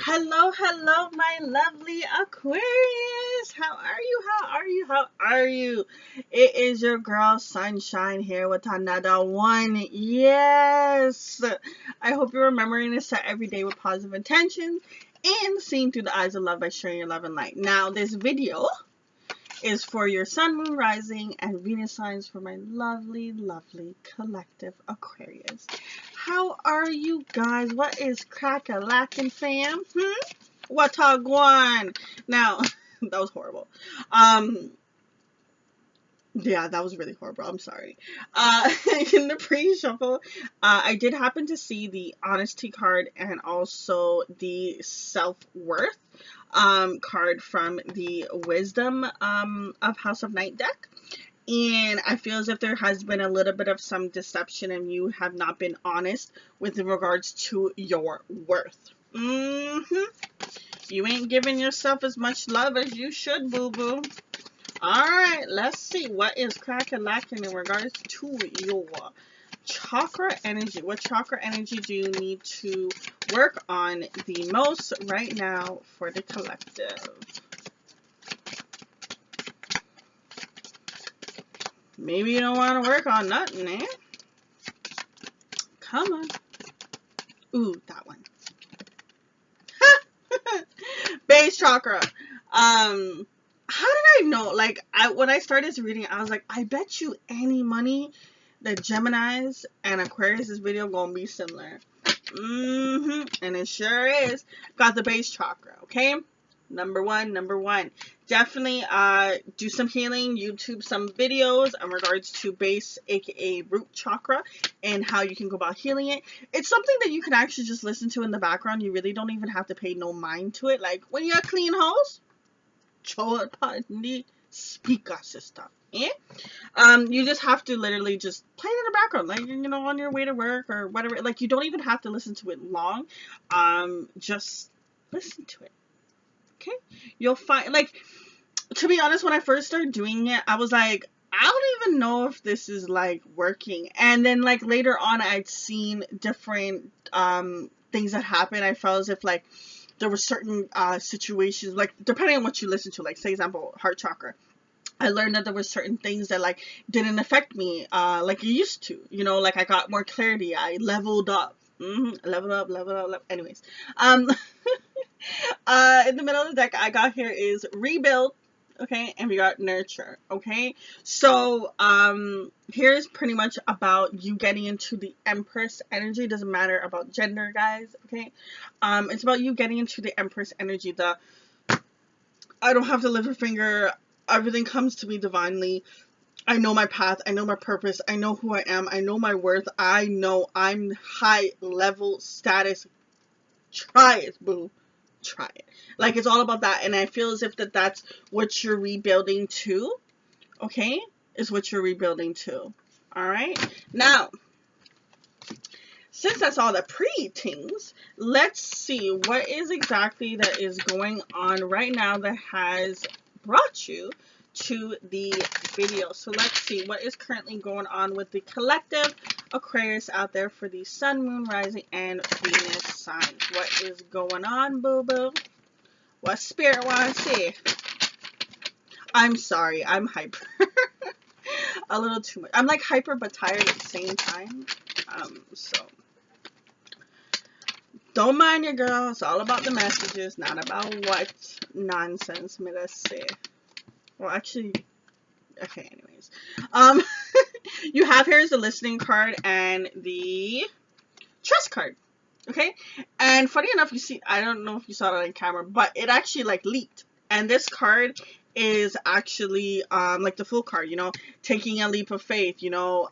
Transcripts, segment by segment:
Hello, hello, my lovely Aquarius. How are you? How are you? How are you? It is your girl Sunshine here with another one. Yes. I hope you're remembering to set every day with positive intentions and seeing through the eyes of love by sharing your love and light. Now, this video is for your sun, moon, rising, and Venus signs for my lovely, lovely collective Aquarius. How are you guys? What is crack-a-lackin', fam? What a guan? Now, that was horrible. Yeah, that was really horrible. I'm sorry. In the pre-shuffle, I did happen to see the honesty card and also the self-worth card from the wisdom of House of Night deck. And I feel as if there has been a little bit of some deception and you have not been honest with regards to your worth. You ain't giving yourself as much love as you should, boo-boo. Alright, let's see what is crack-a-lackin' in regards to your chakra energy. What chakra energy do you need to work on the most right now for the collective? Maybe you don't want to work on nothing, eh? Come on. Ooh, that one. Base chakra. How did I know? Like, when I started reading, I was like, I bet you any money that Gemini's and Aquarius' video gonna be similar. And it sure is. Got the base chakra, okay? Number one. Definitely do some healing, YouTube some videos in regards to base, aka root chakra, and how you can go about healing it. It's something that you can actually just listen to in the background. You really don't even have to pay no mind to it. Like, when you're a clean house, show it on the speaker system. Eh? You just have to literally just play it in the background, like, you know, on your way to work or whatever. Like, you don't even have to listen to it long. Just listen to it. Okay? You'll find, like, to be honest, when I first started doing it, I was like, I don't even know if this is, like, working. And then, like, later on, I'd seen different things that happened. I felt as if, like, there were certain situations, like, depending on what you listen to, like, say, example, heart chakra. I learned that there were certain things that, like, didn't affect me like it used to. You know, like, I got more clarity. I leveled up. Leveled up. Anyways. In the middle of the deck, I got here is rebuild, okay, and we got nurture, okay. So here's pretty much about you getting into the Empress energy. It doesn't matter about gender, guys, okay. It's about you getting into the Empress energy. The I don't have to lift a finger, everything comes to me divinely. I know my path, I know my purpose, I know who I am, I know my worth, I know I'm high level status. Try it, boo. Try it. Like, it's all about that, and I feel as if that's what you're rebuilding to, okay, is what you're rebuilding to. All right, now, since that's all the pre-things, let's see what is exactly that is going on right now that has brought you to the video. So let's see what is currently going on with the collective Aquarius out there for the sun, moon, rising, and Venus signs. What is going on, boo-boo? What spirit want to see? I'm sorry, I'm hyper. A little too much. I'm like hyper but tired at the same time. So don't mind your girl. It's all about the messages, not about what nonsense may I say. Well, actually, okay, anyways. You have here is the listening card and the trust card. Okay? And funny enough, you see, I don't know if you saw that on camera, but it actually, like, leaked. And this card is actually, like, the full card, you know, taking a leap of faith, you know,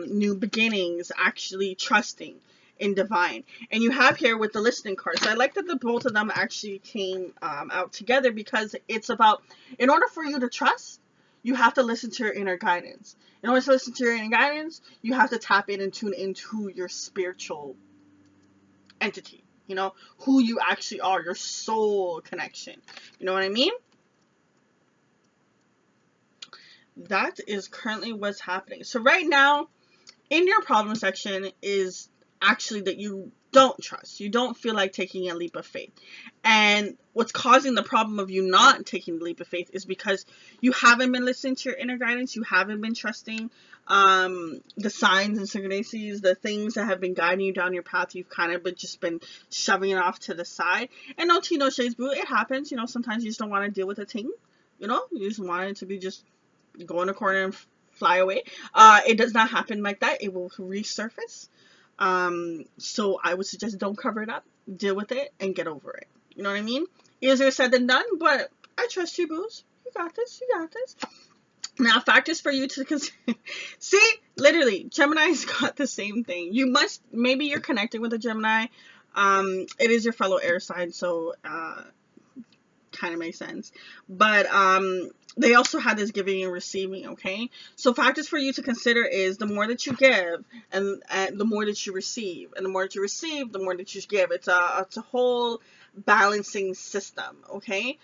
new beginnings, actually trusting in divine. And you have here with the listening card. So I like that the both of them actually came out together, because it's about, in order for you to trust, you have to listen to your inner guidance. In order to listen to your inner guidance, you have to tap in and tune into your spiritual entity, you know, who you actually are, your soul connection. You know what I mean? That is currently what's happening. So right now, in your problem section is actually that you don't trust. You don't feel like taking a leap of faith. And what's causing the problem of you not taking the leap of faith is because you haven't been listening to your inner guidance. You haven't been trusting the signs and synchronicities, the things that have been guiding you down your path. You've kind of just been shoving it off to the side. And no tea, no shades, boo. It happens. You know, sometimes you just don't want to deal with a thing. You know, you just want it to be just go in a corner and fly away. It does not happen like that. It will resurface. So I would suggest don't cover it up, deal with it, and get over it. You know what I mean? Easier said than done, but I trust you, boos. You got this. You got this. Now, factors for you to consider. See, literally, Gemini's got the same thing. You must, maybe you're connecting with a Gemini. It is your fellow air sign, so kind of makes sense. But they also had this giving and receiving, okay? So factors for you to consider is the more that you give and the more that you receive. And the more that you receive, the more that you give. It's a whole balancing system, okay?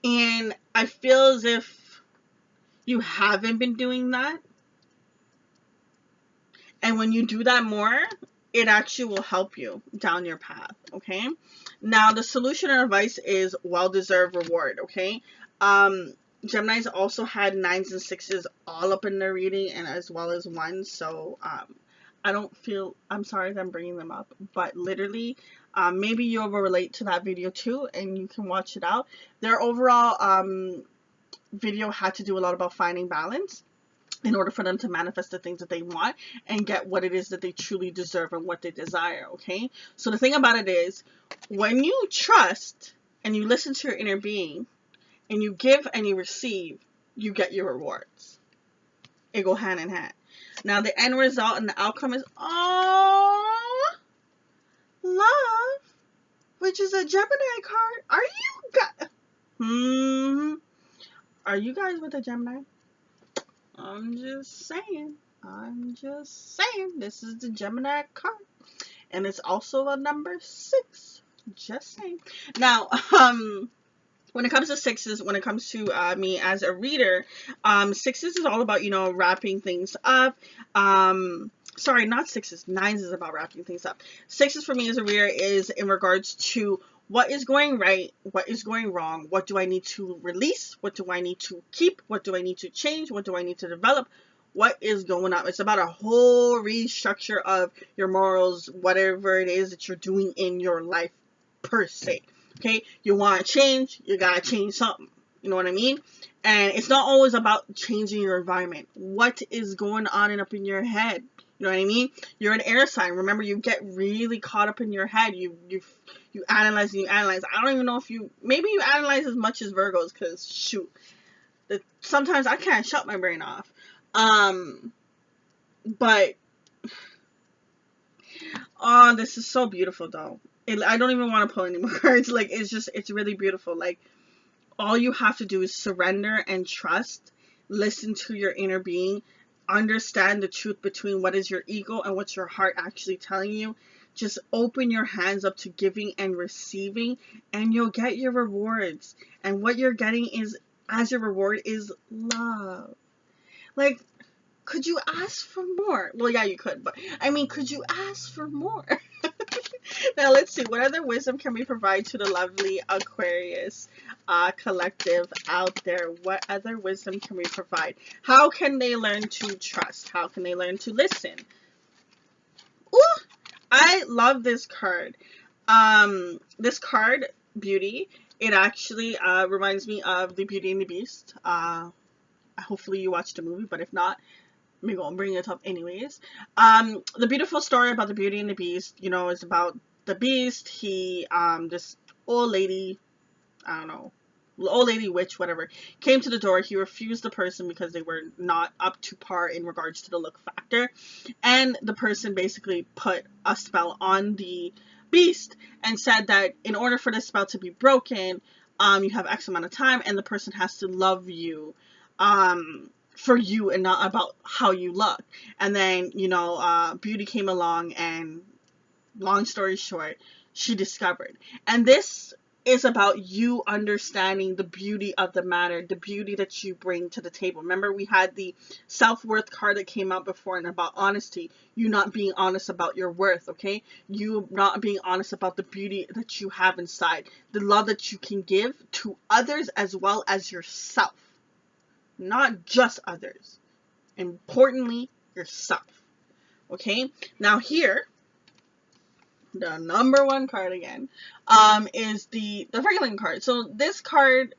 And I feel as if you haven't been doing that. And when you do that more, it actually will help you down your path, okay? Now, the solution and advice is well-deserved reward, okay? Geminis also had 9s and 6s all up in their reading, and as well as 1s, so I don't feel, I'm sorry that I'm bringing them up, but literally, maybe you'll relate to that video too, and you can watch it out. Their overall video had to do a lot about finding balance in order for them to manifest the things that they want and get what it is that they truly deserve and what they desire, okay? So the thing about it is, when you trust and you listen to your inner being and you give and you receive, you get your rewards. It go hand in hand. Now, the end result and the outcome is, oh, love, which is a Gemini card. Are you guys with a Gemini? I'm just saying. This is the Gemini card. And it's also a number 6. Just saying. Now, when it comes to 6s, when it comes to me as a reader, 6s is all about, you know, wrapping things up. Sorry, not 6s. 9s is about wrapping things up. 6s for me as a reader is in regards to what is going right, what is going wrong, what do I need to release, what do I need to keep, what do I need to change, what do I need to develop, what is going on. It's about a whole restructure of your morals, whatever it is that you're doing in your life per se. Okay, you want to change, you gotta change something. You know what I mean? And it's not always about changing your environment. What is going on and up in your head? You know what I mean? You're an air sign. Remember, you get really caught up in your head. You analyze and you analyze. I don't even know if maybe you analyze as much as Virgos, because shoot, sometimes I can't shut my brain off. But oh, this is so beautiful though. I don't even want to pull any more cards. Like, it's really beautiful. Like, all you have to do is surrender and trust. Listen to your inner being. Understand the truth between what is your ego and what's your heart actually telling you. Just open your hands up to giving and receiving, and you'll get your rewards. And what you're getting is, as your reward, is love. Like, could you ask for more? Well, yeah, you could, but I mean, could you ask for more? Now, let's see. What other wisdom can we provide to the lovely Aquarius collective out there? What other wisdom can we provide? How can they learn to trust? How can they learn to listen? Ooh, I love this card. This card, Beauty, it actually reminds me of the Beauty and the Beast. Hopefully you watched the movie, but if not, I'm gonna bring it up anyways. The beautiful story about the Beauty and the Beast, you know, is about the Beast. He, this old lady, I don't know, old lady witch, whatever, came to the door. He refused the person because they were not up to par in regards to the look factor. And the person basically put a spell on the Beast and said that in order for this spell to be broken, you have X amount of time and the person has to love you, for you and not about how you look. And then, you know, Beauty came along and, long story short, she discovered. And this is about you understanding the beauty of the matter, the beauty that you bring to the table. Remember, we had the self-worth card that came out before, and about honesty, you not being honest about your worth, okay? You not being honest about the beauty that you have inside, the love that you can give to others as well as yourself. Not just others. Importantly, yourself. Okay? Now here, the number one card again, is the Franklin card. So this card,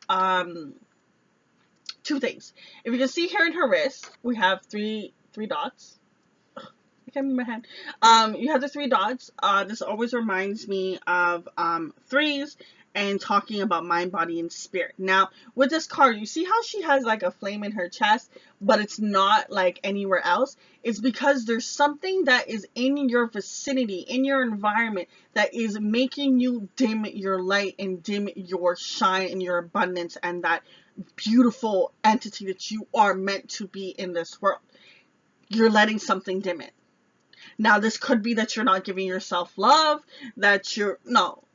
two things. If you can see here in her wrist, we have three dots. I can't move my hand. You have the three dots. This always reminds me of threes and talking about mind, body, and spirit. Now, with this card, you see how she has like a flame in her chest, but it's not like anywhere else? It's because there's something that is in your vicinity, in your environment, that is making you dim your light and dim your shine and your abundance and that beautiful entity that you are meant to be in this world. You're letting something dim it. Now, this could be that you're not giving yourself love,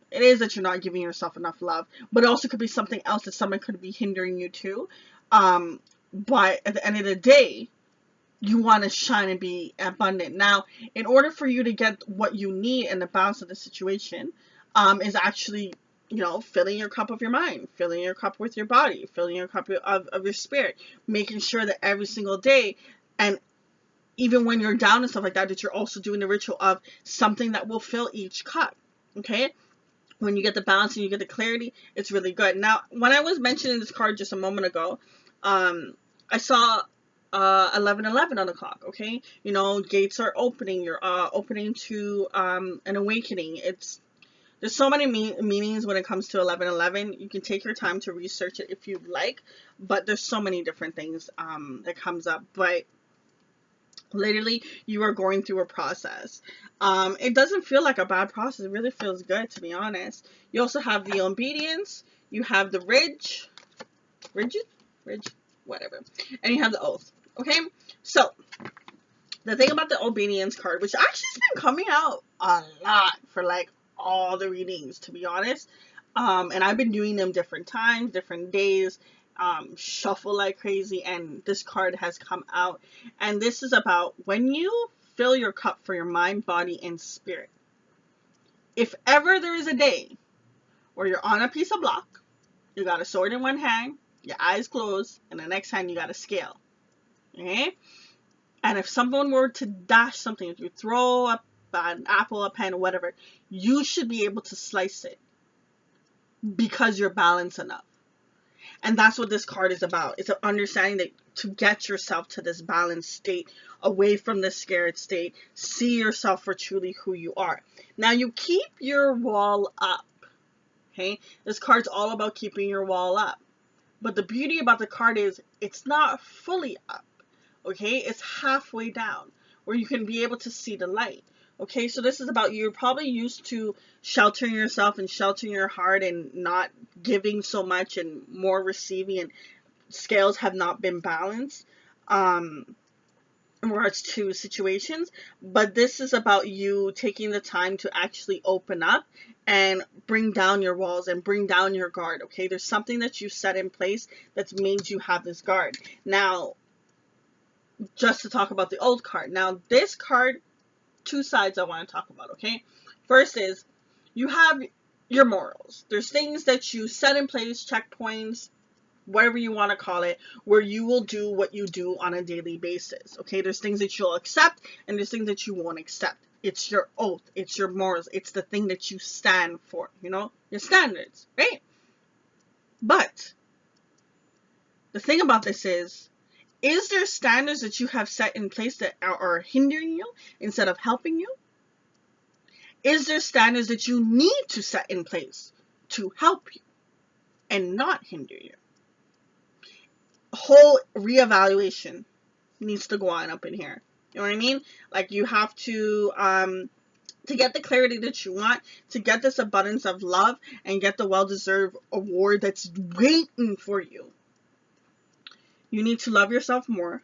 it is that you're not giving yourself enough love, but it also could be something else that someone could be hindering you too. But at the end of the day, you want to shine and be abundant. Now, in order for you to get what you need in the balance of the situation, is actually, filling your cup of your mind, filling your cup with your body, filling your cup of your spirit, making sure that every single day, and even when you're down and stuff like that, that you're also doing the ritual of something that will fill each cup. Okay? When you get the balance and you get the clarity, it's really good. Now, when I was mentioning this card just a moment ago, I saw 11:11 on the clock. Okay, gates are opening. You're opening to an awakening. There's so many meanings when it comes to 11:11. You can take your time to research it if you'd like, but there's so many different things that comes up. But literally, you are going through a process. It doesn't feel like a bad process. It really feels good, to be honest. You also have the obedience. You have the ridge, whatever. And you have the oath. Okay? So, the thing about the obedience card, which actually has been coming out a lot for like all the readings, to be honest. And I've been doing them different times, different days, shuffle like crazy, and this card has come out. And this is about when you fill your cup for your mind, body, and spirit. If ever there is a day where you're on a piece of block, you got a sword in one hand, your eyes closed, and the next hand you got a scale. Okay? And if someone were to dash something, if you throw up an apple, a pen, whatever, you should be able to slice it because you're balanced enough. And that's what this card is about. It's an understanding that to get yourself to this balanced state, away from the scared state, see yourself for truly who you are. Now, you keep your wall up. Okay? This card's all about keeping your wall up. But the beauty about the card is it's not fully up. Okay? It's halfway down where you can be able to see the light. Okay, so this is about you're probably used to sheltering yourself and sheltering your heart and not giving so much and more receiving, and scales have not been balanced in regards to situations. But this is about you taking the time to actually open up and bring down your walls and bring down your guard. Okay, there's something that you set in place that's made you have this guard. Now, just to talk about the old card. Now, this card, two sides I want to talk about, okay? First is you have your morals. There's things that you set in place, checkpoints, whatever you want to call it, where you will do what you do on a daily basis, okay? There's things that you'll accept and there's things that you won't accept. It's your oath. It's your morals. It's the thing that you stand for, your standards, right? But the thing about this is there standards that you have set in place that are hindering you instead of helping you? Is there standards that you need to set in place to help you and not hinder you? Whole reevaluation needs to go on up in here. You know what I mean? Like, you have to get the clarity that you want, to get this abundance of love and get the well-deserved award that's waiting for you. You need to love yourself more.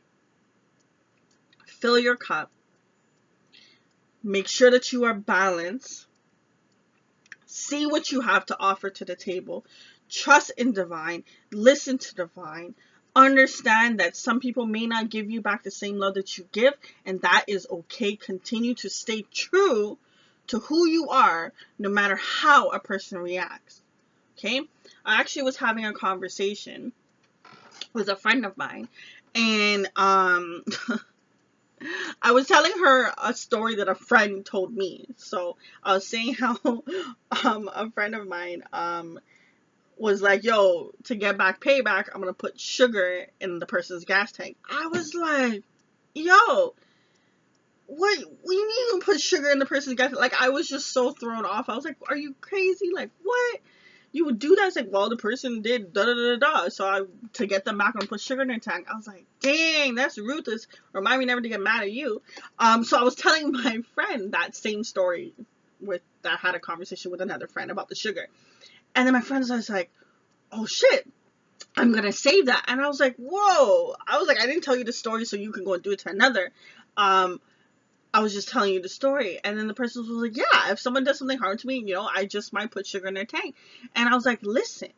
Fill your cup. Make sure that you are balanced. See what you have to offer to the table. Trust in divine. Listen to divine. Understand that some people may not give you back the same love that you give, and that is okay. Continue to stay true to who you are, no matter how a person reacts. Okay? I actually was having a conversation with a friend of mine, and I was telling her a story that a friend told me. So I was saying how a friend of mine was like, yo, to get back payback, I'm gonna put sugar in the person's gas tank. I was like, yo, what you mean you gonna put sugar in the person's gas tank? Like, I was just so thrown off. I was like, are you crazy? Like, what? You would do that? It's like, well, the person did da da da da. So to get them back, I'm gonna put sugar in their tank. I was like, dang, that's ruthless. Remind me never to get mad at you. So I was telling my friend that same story that I had a conversation with another friend about the sugar. And then my friend was like, oh shit, I'm going to save that. And I was like, whoa. I was like, I didn't tell you the story so you can go and do it to another. I was just telling you the story. And then the person was like, yeah, if someone does something hard to me, I just might put sugar in their tank. And I was like, listen,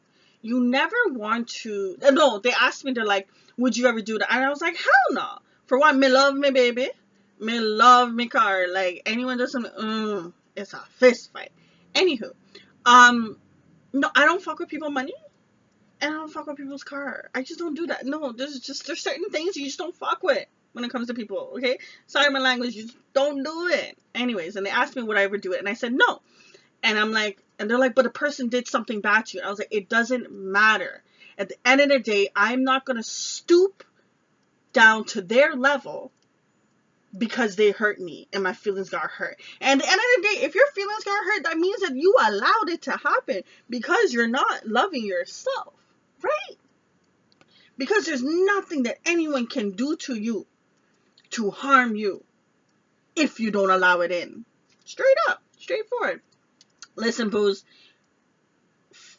you never want to. No, they asked me, they're like, would you ever do that? And I was like, hell no. For one, me love me baby. Me love me car. Like, anyone does something, it's a fist fight. Anywho, no, I don't fuck with people money, and I don't fuck with people's car. I just don't do that. No, there's certain things you just don't fuck with when it comes to people, okay? Sorry my language, you just don't do it. Anyways, and they asked me would I ever do it, and I said no. And I'm like, and they're like, but a person did something bad to you. And I was like, it doesn't matter. At the end of the day, I'm not gonna stoop down to their level because they hurt me and my feelings got hurt. And at the end of the day, if your feelings got hurt, that means that you allowed it to happen because you're not loving yourself, right? Because there's nothing that anyone can do to you to harm you if you don't allow it in. Straight up, straightforward. Listen, boos,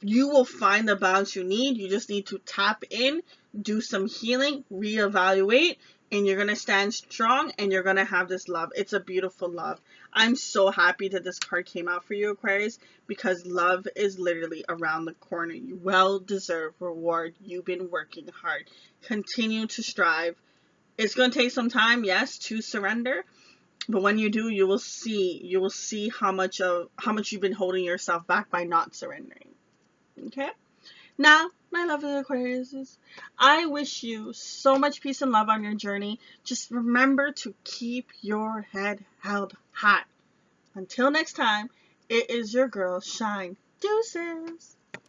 you will find the balance you need. You just need to tap in, do some healing, reevaluate, and you're going to stand strong and you're going to have this love. It's a beautiful love. I'm so happy that this card came out for you, Aquarius, because love is literally around the corner. You well-deserved reward. You've been working hard. Continue to strive. It's going to take some time, yes, to surrender. But when you do, you will see how much you've been holding yourself back by not surrendering. Okay? Now, my lovely Aquariuses, I wish you so much peace and love on your journey. Just remember to keep your head held high. Until next time, it is your girl, Shine. Deuces.